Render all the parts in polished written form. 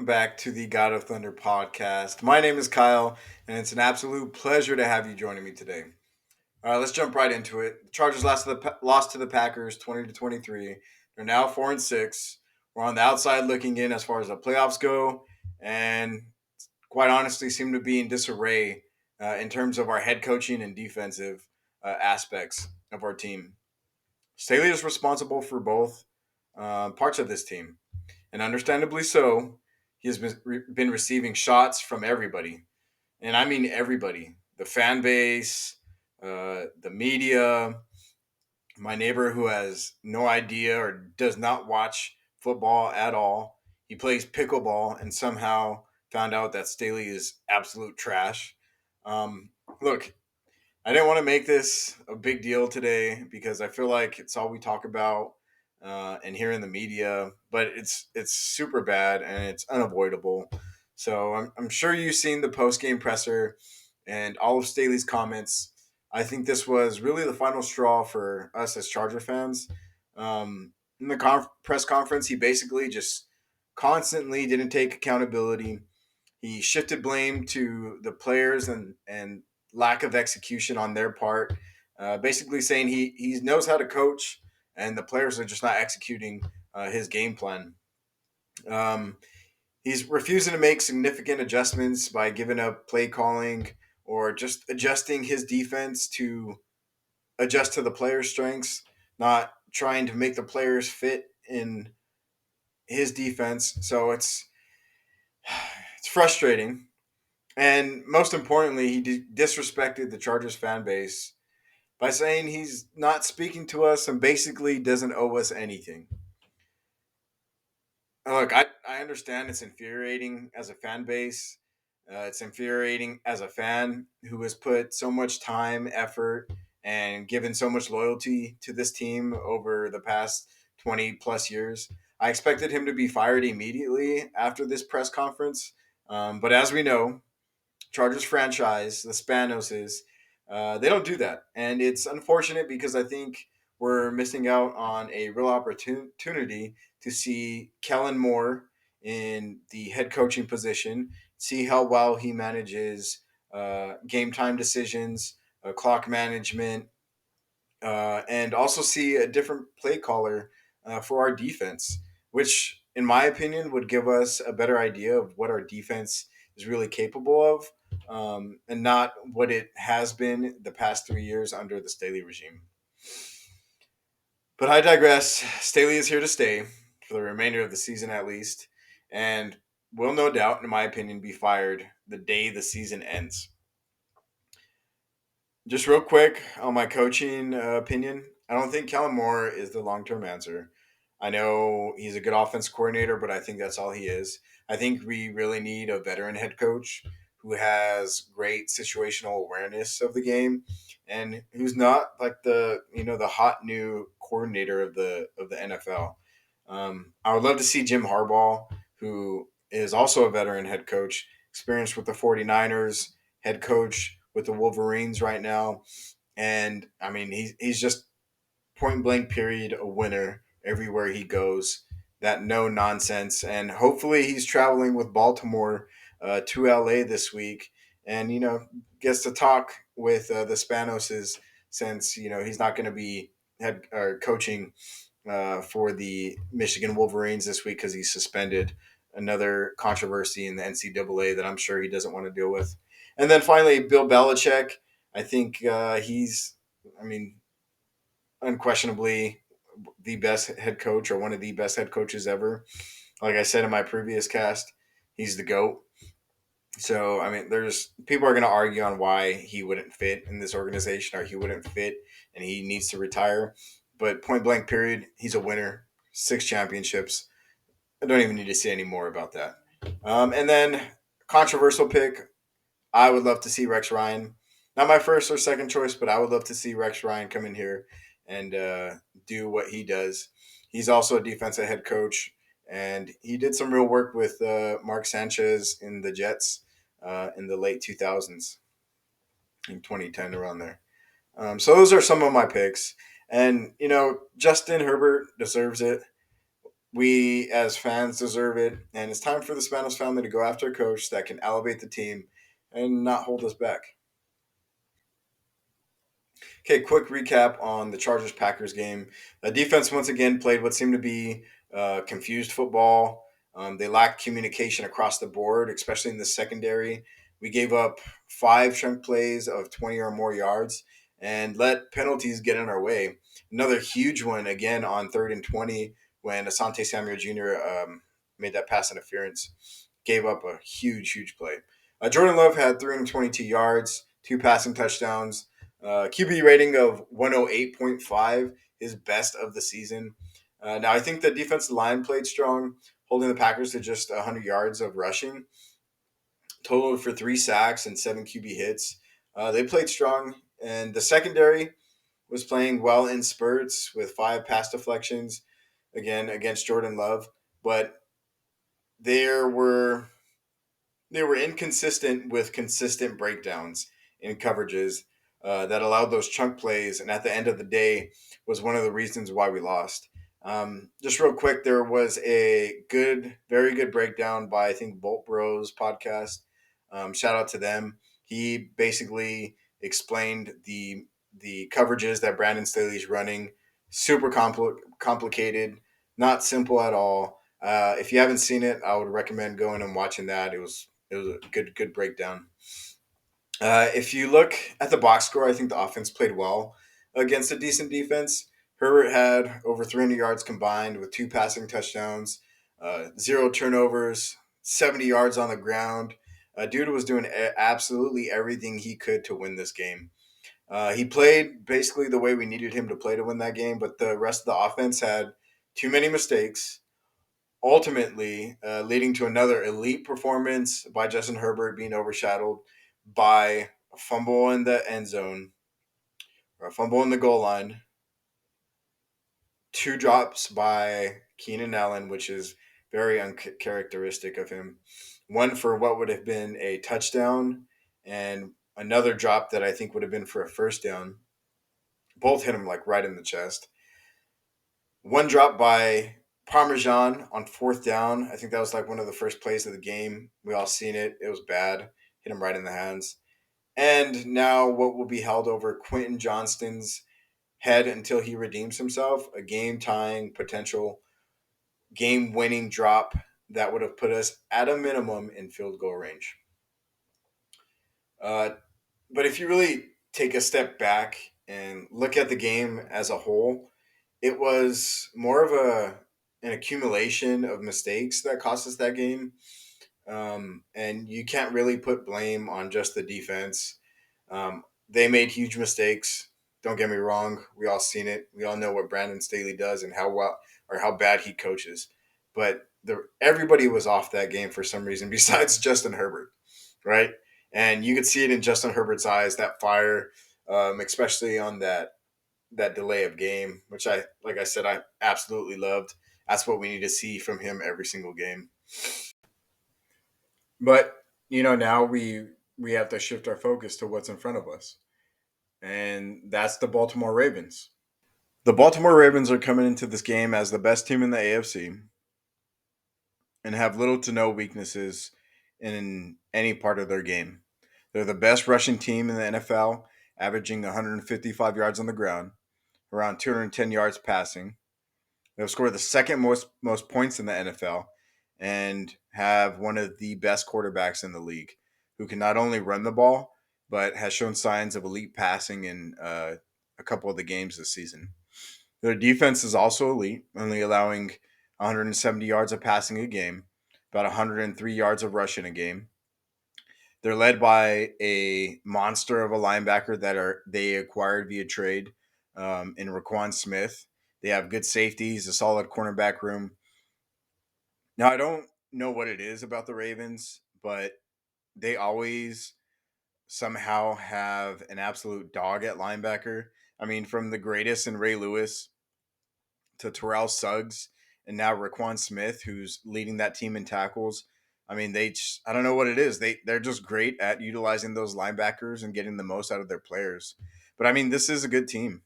welcome back to the God of Thunder podcast. My name is Kyle, and it's an absolute pleasure to have you joining me today. All right, let's jump right into it. The Chargers lost to the Packers 20-23. They're now 4-6. We're on the outside looking in as far as the playoffs go, and quite honestly, seem to be in disarray in terms of our head coaching and defensive aspects of our team. Staley is responsible for both parts of this team, and understandably so. He has been receiving shots from everybody, and I mean everybody: the fan base, the media, my neighbor who has no idea or does not watch football at all. He plays pickleball and somehow found out that Staley is absolute trash. Um, Look, I didn't want to make this a big deal today because I feel like it's all we talk about and hear in the media, but it's super bad and it's unavoidable. So I'm sure you've seen the post game presser and all of Staley's comments. I think this was really the final straw for us as Charger fans. In the press conference, he basically just constantly didn't take accountability. He shifted blame to the players and lack of execution on their part, basically saying he knows how to coach and the players are just not executing his game plan. Um, he's refusing to make significant adjustments by giving up play calling or just adjusting his defense to adjust to the players' strengths, not trying to make the players fit in his defense. So it's frustrating. And most importantly, he disrespected the Chargers fan base by saying he's not speaking to us and basically doesn't owe us anything. Look, I understand it's infuriating as a fan base. It's infuriating as a fan who has put so much time, effort, and given so much loyalty to this team over the past 20 plus years. I expected him to be fired immediately after this press conference. But as we know, Chargers franchise, the Spanoses, they don't do that. And it's unfortunate because I think we're missing out on a real opportunity to see Kellen Moore in the head coaching position, see how well he manages game time decisions, clock management, and also see a different play caller for our defense, which, in my opinion, would give us a better idea of what our defense is really capable of, and not what it has been the past 3 years under the Staley regime. But I digress. Staley is here to stay for the remainder of the season at least, and will no doubt, in my opinion, be fired the day the season ends. Just real quick on my coaching opinion, I don't think Kellen Moore is the long term answer. I know he's a good offense coordinator, but I think that's all he is. I think we really need a veteran head coach who has great situational awareness of the game and who's not like the hot new coordinator of the NFL. I would love to see Jim Harbaugh, who is also a veteran head coach, experienced with the 49ers, head coach with the Wolverines right now. And I mean, he's just point blank period a winner everywhere he goes. That no nonsense. And hopefully he's traveling with Baltimore to LA this week and, gets to talk with the Spanoses since, he's not going to be head coaching for the Michigan Wolverines this week because he's suspended. Another controversy in the NCAA that I'm sure he doesn't want to deal with. And then finally, Bill Belichick. I think I mean, unquestionably the best head coach or one of the best head coaches ever. Like I said in my previous cast, he's the GOAT. So, I mean, there's people are going to argue on why he wouldn't fit in this organization or he wouldn't fit and he needs to retire. But point blank, period, he's a winner, 6 championships. I don't even need to say any more about that. And then, controversial pick, I would love to see Rex Ryan. Not my first or second choice, but I would love to see Rex Ryan come in here and do what he does. He's also a defensive head coach, and he did some real work with Mark Sanchez in the Jets in the late 2000s, in 2010, around there. So those are some of my picks. And, Justin Herbert deserves it. We as fans deserve it, and it's time for the Spanos family to go after a coach that can elevate the team and not hold us back. Okay, quick recap on the Chargers Packers game. The defense once again played what seemed to be confused football. They lacked communication across the board, especially in the secondary. We gave up five chunk plays of 20 or more yards and let penalties get in our way. Another huge one again on 3rd and 20 when Asante Samuel Jr. Made that pass interference, gave up a huge play. Jordan Love had 322 yards, two passing touchdowns, QB rating of 108.5, his best of the season. Now, I think the defensive line played strong, holding the Packers to just 100 yards of rushing, totaled for three sacks and seven QB hits. They played strong, and the secondary was playing well in spurts with five pass deflections, again, against Jordan Love. But there were they were inconsistent with consistent breakdowns in coverages that allowed those chunk plays, and at the end of the day, was one of the reasons why we lost. Just real quick, there was a very good breakdown by I think Bolt Bros podcast. Shout out to them. He basically explained the coverages that Brandon Staley's running. Super complicated, not simple at all. If you haven't seen it, I would recommend going and watching that. It was a good breakdown. If you look at the box score, I think the offense played well against a decent defense. Herbert had over 300 yards combined with two passing touchdowns, zero turnovers, 70 yards on the ground. Dude was doing absolutely everything he could to win this game. He played basically the way we needed him to play to win that game, but the rest of the offense had too many mistakes, ultimately leading to another elite performance by Justin Herbert being overshadowed by a fumble in the end zone or a fumble in the goal line, two drops by Keenan Allen, which is very uncharacteristic of him. One for what would have been a touchdown, and another drop that I think would have been for a first down. Both hit him like right in the chest. One drop by Parmesan on fourth down. I think that was like one of the first plays of the game. We all seen it. It was bad. Hit him right in the hands. And now what will be held over Quentin Johnston's head until he redeems himself. A game tying potential game winning drop that would have put us at a minimum in field goal range. Uh, but if you really take a step back and look at the game as a whole, it was more of an accumulation of mistakes that cost us that game. And you can't really put blame on just the defense. They made huge mistakes. Don't get me wrong. We all seen it. We all know what Brandon Staley does and how well or how bad he coaches. But everybody was off that game for some reason besides Justin Herbert, right? And you could see it in Justin Herbert's eyes, that fire, especially on that delay of game, which like I said, I absolutely loved. That's what we need to see from him every single game. But now we have to shift our focus to what's in front of us, and that's the Baltimore Ravens. The Baltimore Ravens are coming into this game as the best team in the AFC and have little to no weaknesses in any part of their game. They're the best rushing team in the NFL, averaging 155 yards on the ground, around 210 yards passing. They've scored the second most points in the NFL and have one of the best quarterbacks in the league, who can not only run the ball but has shown signs of elite passing in a couple of the games this season. Their defense is also elite, only allowing 170 yards of passing a game, about 103 yards of rushing a game. They're led by a monster of a linebacker they acquired via trade in Raquan Smith. They have good safeties, a solid cornerback room. Now, I don't know what it is about the Ravens, but they always somehow have an absolute dog at linebacker. I mean, from the greatest in Ray Lewis to Terrell Suggs and now Raquan Smith, who's leading that team in tackles. I mean, I don't know what it is. They're just great at utilizing those linebackers and getting the most out of their players. But I mean, this is a good team.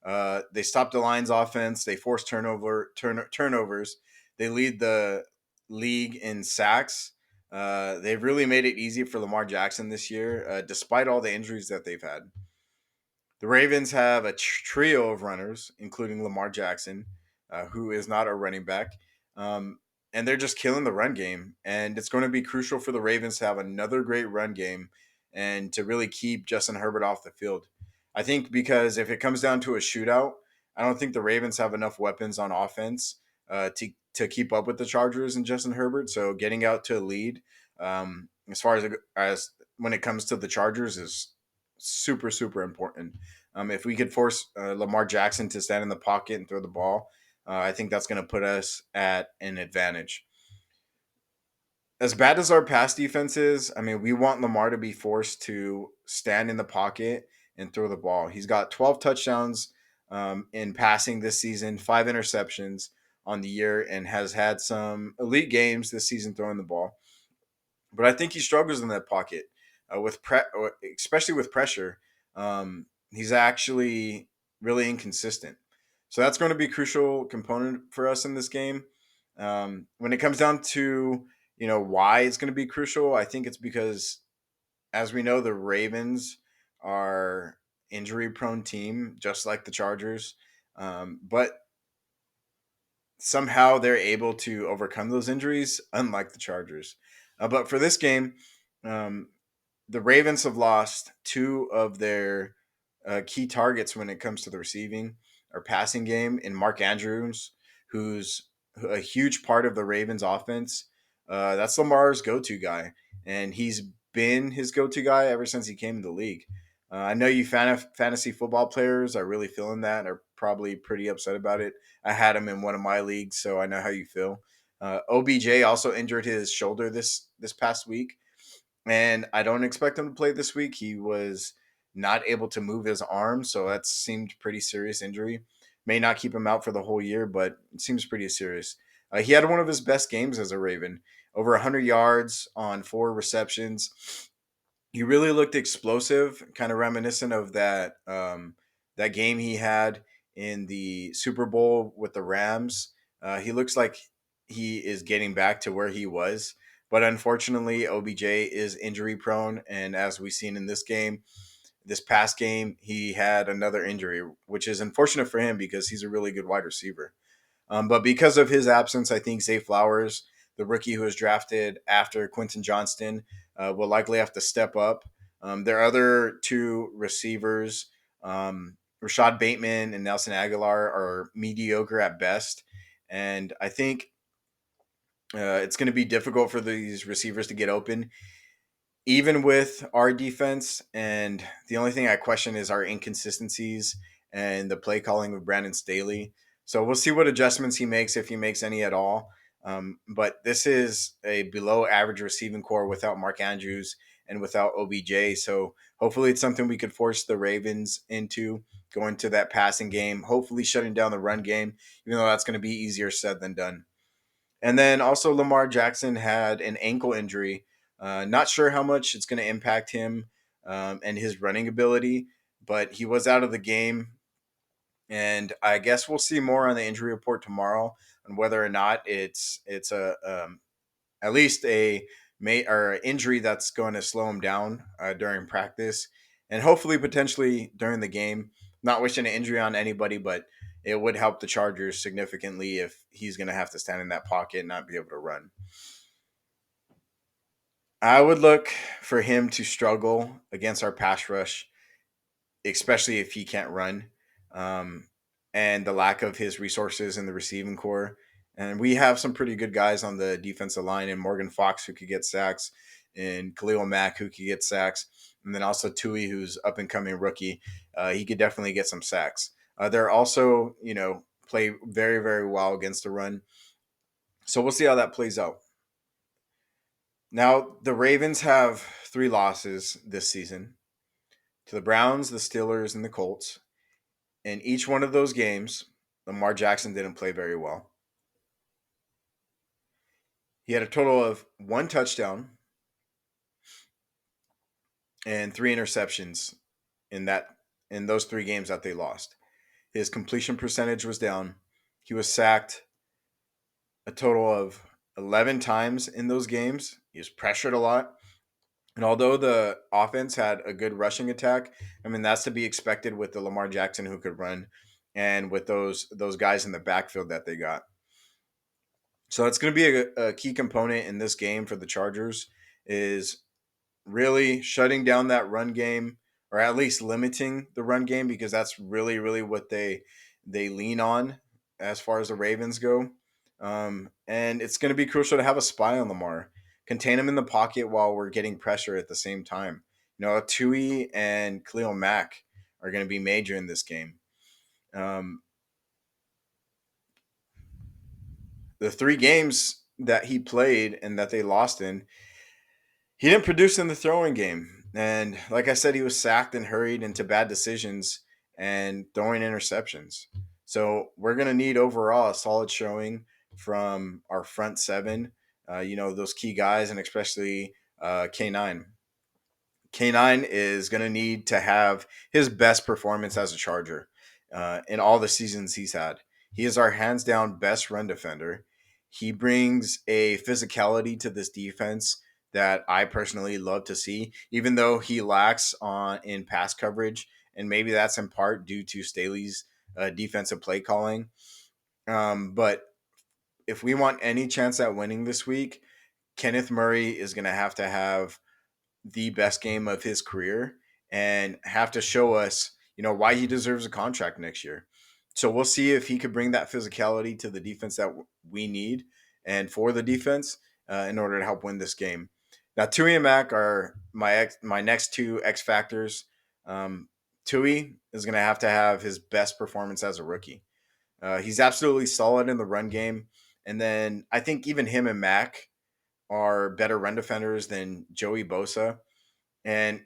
They stopped the Lions' offense. They forced turnovers. They lead the league in sacks. They've really made it easy for Lamar Jackson this year, despite all the injuries that they've had. The Ravens have a trio of runners, including Lamar Jackson, who is not a running back. Um, and they're just killing the run game. And it's going to be crucial for the Ravens to have another great run game and to really keep Justin Herbert off the field. I think because if it comes down to a shootout, I don't think the Ravens have enough weapons on offense to keep up with the Chargers and Justin Herbert. So getting out to a lead, as far as when it comes to the Chargers, is super super important. If we could force Lamar Jackson to stand in the pocket and throw the ball, I think that's going to put us at an advantage. As bad as our pass defense is, I mean, we want Lamar to be forced to stand in the pocket and throw the ball. He's got 12 touchdowns in passing this season, 5 interceptions on the year, and has had some elite games this season throwing the ball. But I think he struggles in that pocket especially with pressure. He's actually really inconsistent. So that's going to be a crucial component for us in this game. When it comes down to why it's going to be crucial, I think it's because, as we know, the Ravens are injury prone team, just like the Chargers. But somehow they're able to overcome those injuries, unlike the Chargers. But for this game, um, the Ravens have lost two of their key targets when it comes to the receiving or passing game in Mark Andrews, who's a huge part of the Ravens offense. That's Lamar's go-to guy, and he's been his go-to guy ever since he came to the league. I know you fantasy football players are really feeling that, are probably pretty upset about it. I had him in one of my leagues, so I know how you feel. OBJ also injured his shoulder this past week, and I don't expect him to play this week. He was not able to move his arm, so that seemed pretty serious injury. May not keep him out for the whole year, but it seems pretty serious. He had one of his best games as a Raven, over 100 yards on 4 receptions. He really looked explosive, kind of reminiscent of that game he had in the Super Bowl with the Rams. He looks like he is getting back to where he was, but unfortunately, OBJ is injury prone, and as we've seen in this past game, he had another injury, which is unfortunate for him because he's a really good wide receiver. But because of his absence, I think Zay Flowers, the rookie who was drafted after Quentin Johnston, will likely have to step up. Their other two receivers, Rashad Bateman and Nelson Aguilar, are mediocre at best. And I think it's going to be difficult for these receivers to get open, even with our defense. And the only thing I question is our inconsistencies and the play calling of Brandon Staley. So we'll see what adjustments he makes, if he makes any at all. But this is a below average receiving core without Mark Andrews and without OBJ. So hopefully it's something we could force the Ravens into, going to that passing game, hopefully shutting down the run game, even though that's going to be easier said than done. And then also Lamar Jackson had an ankle injury. Not sure how much it's going to impact him and his running ability, but he was out of the game. And I guess we'll see more on the injury report tomorrow on whether or not it's a at least a or injury that's going to slow him down during practice, and hopefully potentially during the game. Not wishing an injury on anybody, but it would help the Chargers significantly if he's going to have to stand in that pocket and not be able to run. I would look for him to struggle against our pass rush, especially if he can't run, um, and the lack of his resources in the receiving core. And we have some pretty good guys on the defensive line, and Morgan Fox, who could get sacks, and Khalil Mack, who could get sacks, and then also Tui, who's up and coming rookie. He could definitely get some sacks. They're also, play very, very well against the run. So we'll see how that plays out. Now, the Ravens have 3 losses this season to the Browns, the Steelers, and the Colts. In each one of those games, Lamar Jackson didn't play very well. He had a total of 1 touchdown and 3 interceptions in those 3 games that they lost. His completion percentage was down. He was sacked a total of 11 times in those games. He was pressured a lot. And although the offense had a good rushing attack, I mean that's to be expected with the Lamar Jackson who could run and with those guys in the backfield that they got. So it's going to be a key component in this game for the Chargers is really shutting down that run game or at least limiting the run game because that's really what they lean on as far as the Ravens go. And it's going to be crucial to have a spy on Lamar, contain him in the pocket while we're getting pressure at the same time. Tui and Khalil Mack are going to be major in this game. Um, the three games that he played and that they lost in, he didn't produce in the throwing game. And like I said, he was sacked and hurried into bad decisions and throwing interceptions. So we're going to need overall a solid showing from our front seven, those key guys, and especially K9. K9 is going to need to have his best performance as a Charger in all the seasons he's had. He is our hands down best run defender. He brings a physicality to this defense that I personally love to see, even though he lacks on in pass coverage, and maybe that's in part due to Staley's defensive play calling. But if we want any chance at winning this week, Kenneth Murray is going to have the best game of his career and have to show us, why he deserves a contract next year. So we'll see if he could bring that physicality to the defense that we need and for the defense in order to help win this game. Now, Tui and Mac are my next two X factors. Tui is going to have his best performance as a rookie. He's absolutely solid in the run game. And then I think even him and Mac are better run defenders than Joey Bosa. And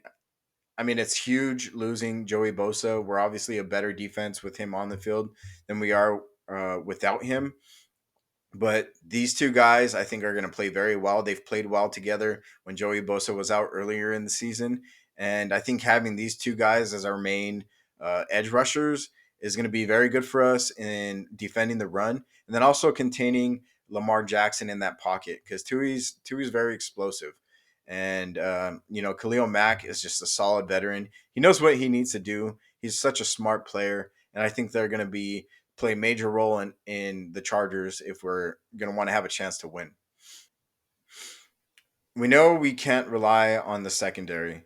I mean, it's huge losing Joey Bosa. We're obviously a better defense with him on the field than we are without him. But these two guys, I think, are going to play very well. They've played well together when Joey Bosa was out earlier in the season. And I think having these two guys as our main edge rushers is going to be very good for us in defending the run and then also containing Lamar Jackson in that pocket because Tui's very explosive. And, Khalil Mack is just a solid veteran. He knows what he needs to do. He's such a smart player. And I think they're going to play a major role in the Chargers if we're going to want to have a chance to win. We know we can't rely on the secondary.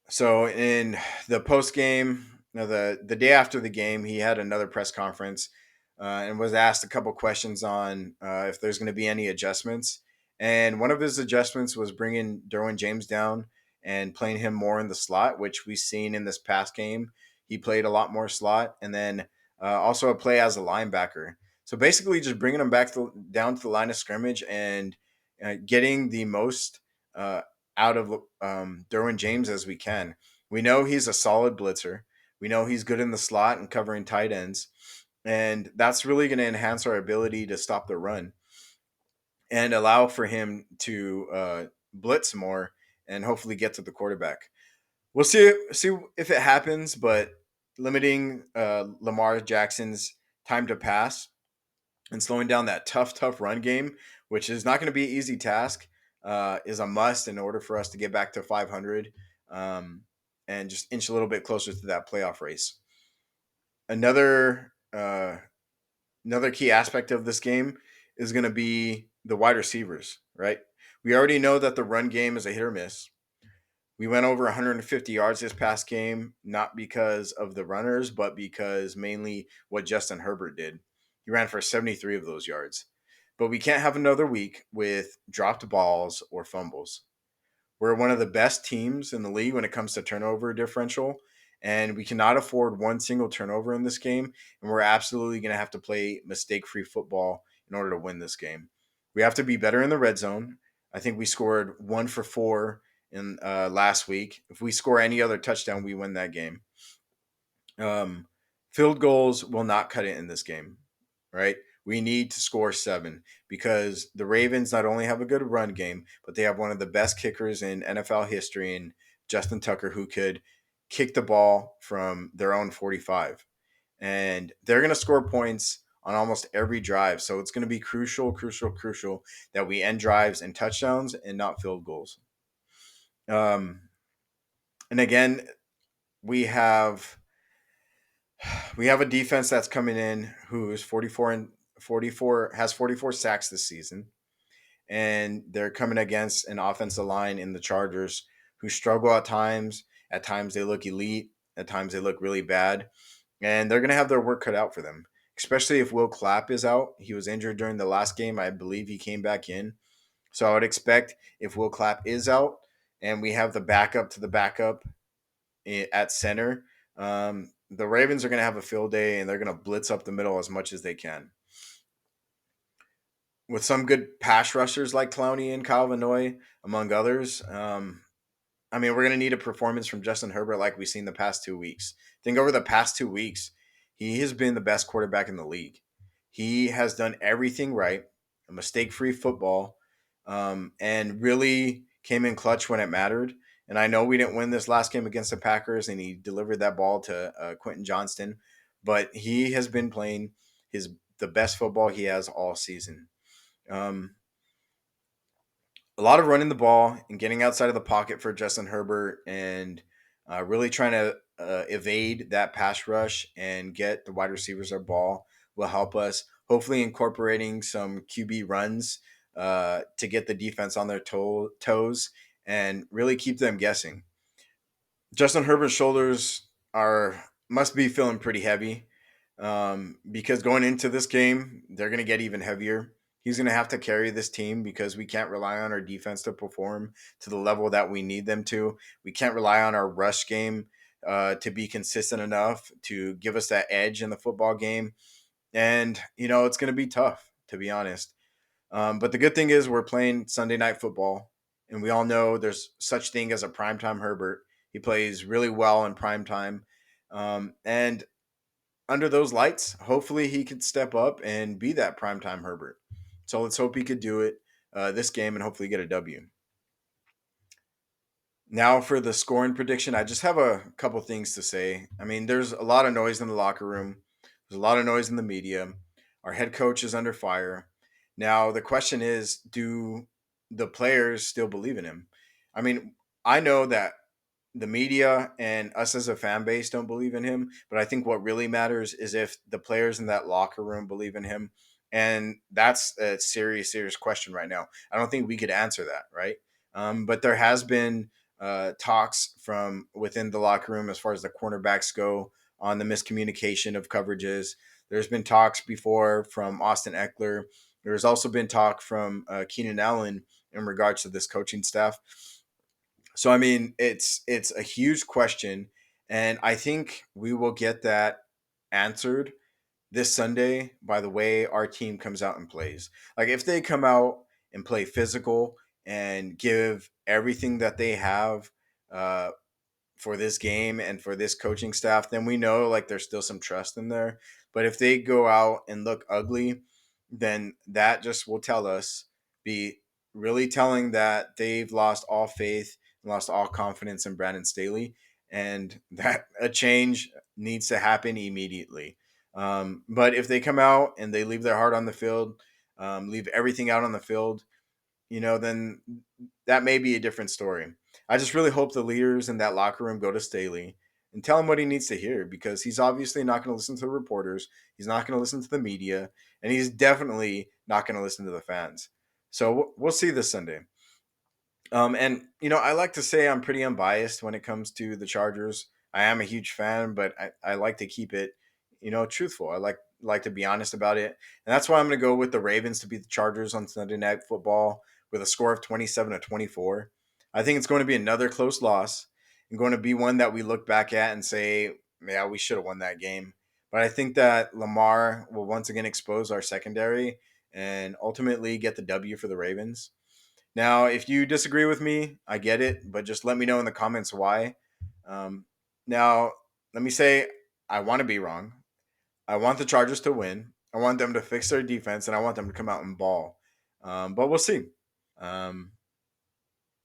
So in the post game, the day after the game, he had another press conference and was asked a couple questions on if there's going to be any adjustments. And one of his adjustments was bringing Derwin James down and playing him more in the slot, which we've seen in this past game. He played a lot more slot, and then also a play as a linebacker. So basically, just bringing him down to the line of scrimmage and getting the most out of Derwin James as we can. We know he's a solid blitzer. We know he's good in the slot and covering tight ends. And that's really going to enhance our ability to stop the run and allow for him to blitz more and hopefully get to the quarterback. We'll see if it happens, but limiting Lamar Jackson's time to pass and slowing down that tough run game, which is not going to be an easy task, is a must in order for us to get back to 500 and just inch a little bit closer to that playoff race. Another key aspect of this game is going to be the wide receivers, right? We already know that the run game is a hit or miss. We went over 150 yards this past game, not because of the runners, but because mainly what Justin Herbert did. He ran for 73 of those yards. But we can't have another week with dropped balls or fumbles. We're one of the best teams in the league when it comes to turnover differential, and we cannot afford one single turnover in this game. And we're absolutely going to have to play mistake-free football in order to win this game. We have to be better in the red zone. I think we scored 1 for 4 in last week. If we score any other touchdown, we win that game. Field goals will not cut it in this game, right? We need to score 7 because the Ravens not only have a good run game, but they have one of the best kickers in NFL history in Justin Tucker, who could kick the ball from their own 45. And they're going to score points on almost every drive. So it's going to be crucial, crucial, crucial that we end drives and touchdowns and not field goals. Um, and again, we have we have a defense that's coming in who is 44 has 44 sacks this season, and they're coming against an offensive line in the Chargers who struggle at times. At times they look elite. At times they look really bad, and they're going to have their work cut out for them. Especially if Will Clapp is out. He was injured during the last game. I believe he came back in. So I would expect if Will Clapp is out and we have the backup to the backup at center, the Ravens are going to have a field day and they're going to blitz up the middle as much as they can. With some good pass rushers like Clowney and Kyle Van Noy, among others, I mean, we're going to need a performance from Justin Herbert like we've seen the past 2 weeks. I think over the past 2 weeks, he has been the best quarterback in the league. He has done everything right, a mistake-free football, and really came in clutch when it mattered. And I know we didn't win this last game against the Packers, and he delivered that ball to Quentin Johnston, but he has been playing the best football he has all season. Um, a lot of running the ball and getting outside of the pocket for Justin Herbert and really trying to evade that pass rush and get the wide receivers their ball will help us. Hopefully, incorporating some QB runs to get the defense on their toes and really keep them guessing. Justin Herbert's shoulders are must be feeling pretty heavy because going into this game, they're going to get even heavier. He's going to have to carry this team because we can't rely on our defense to perform to the level that we need them to. We can't rely on our rush game to be consistent enough to give us that edge in the football game. And, it's going to be tough, to be honest. But the good thing is we're playing Sunday night football, and we all know there's such thing as a primetime Herbert. He plays really well in primetime. And under those lights, hopefully he could step up and be that primetime Herbert. So let's hope he could do it this game and hopefully get a W. Now for the scoring prediction, I just have a couple things to say. I mean, there's a lot of noise in the locker room. There's a lot of noise in the media. Our head coach is under fire. Now the question is, do the players still believe in him? I mean, I know that the media and us as a fan base don't believe in him. But I think what really matters is if the players in that locker room believe in him. And that's a serious, serious question right now. I don't think we could answer that, right? But there has been talks from within the locker room as far as the cornerbacks go on the miscommunication of coverages. There's been talks before from Austin Eckler. There's also been talk from Keenan Allen in regards to this coaching staff. So I mean, it's a huge question, and I think we will get that answered this Sunday by the way our team comes out and plays. Like if they come out and play physical and give everything that they have uh, for this game and for this coaching staff, then we know like there's still some trust in there. But if they go out and look ugly, then that just will tell us, be really telling that they've lost all faith and lost all confidence in Brandon Staley, and that a change needs to happen immediately. But if they come out and they leave their heart on the field, leave everything out on the field, then that may be a different story. I just really hope the leaders in that locker room go to Staley and tell him what he needs to hear because he's obviously not going to listen to the reporters. He's not going to listen to the media, and he's definitely not going to listen to the fans. So we'll see this Sunday. And I like to say I'm pretty unbiased when it comes to the Chargers. I am a huge fan, but I like to keep it, truthful. I like to be honest about it, and that's why I'm going to go with the Ravens to beat the Chargers on Sunday Night Football with a score of 27-24. I think it's going to be another close loss and going to be one that we look back at and say, yeah, we should have won that game. But I think that Lamar will once again expose our secondary and ultimately get the W for the Ravens. Now, if you disagree with me, I get it, but just let me know in the comments why. Um, now, let me say I want to be wrong. I want the Chargers to win. I want them to fix their defense, and I want them to come out and ball. But we'll see. Um,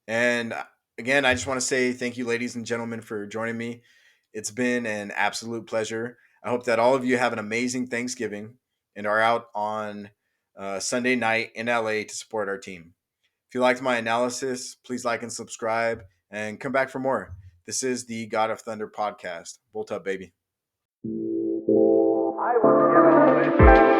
and again, I just want to say thank you, ladies and gentlemen, for joining me. It's been an absolute pleasure. I hope that all of you have an amazing Thanksgiving and are out on Sunday night in LA to support our team. If you liked my analysis, please like and subscribe and come back for more. This is the God of Thunder podcast. Bolt up, baby. I was given a list.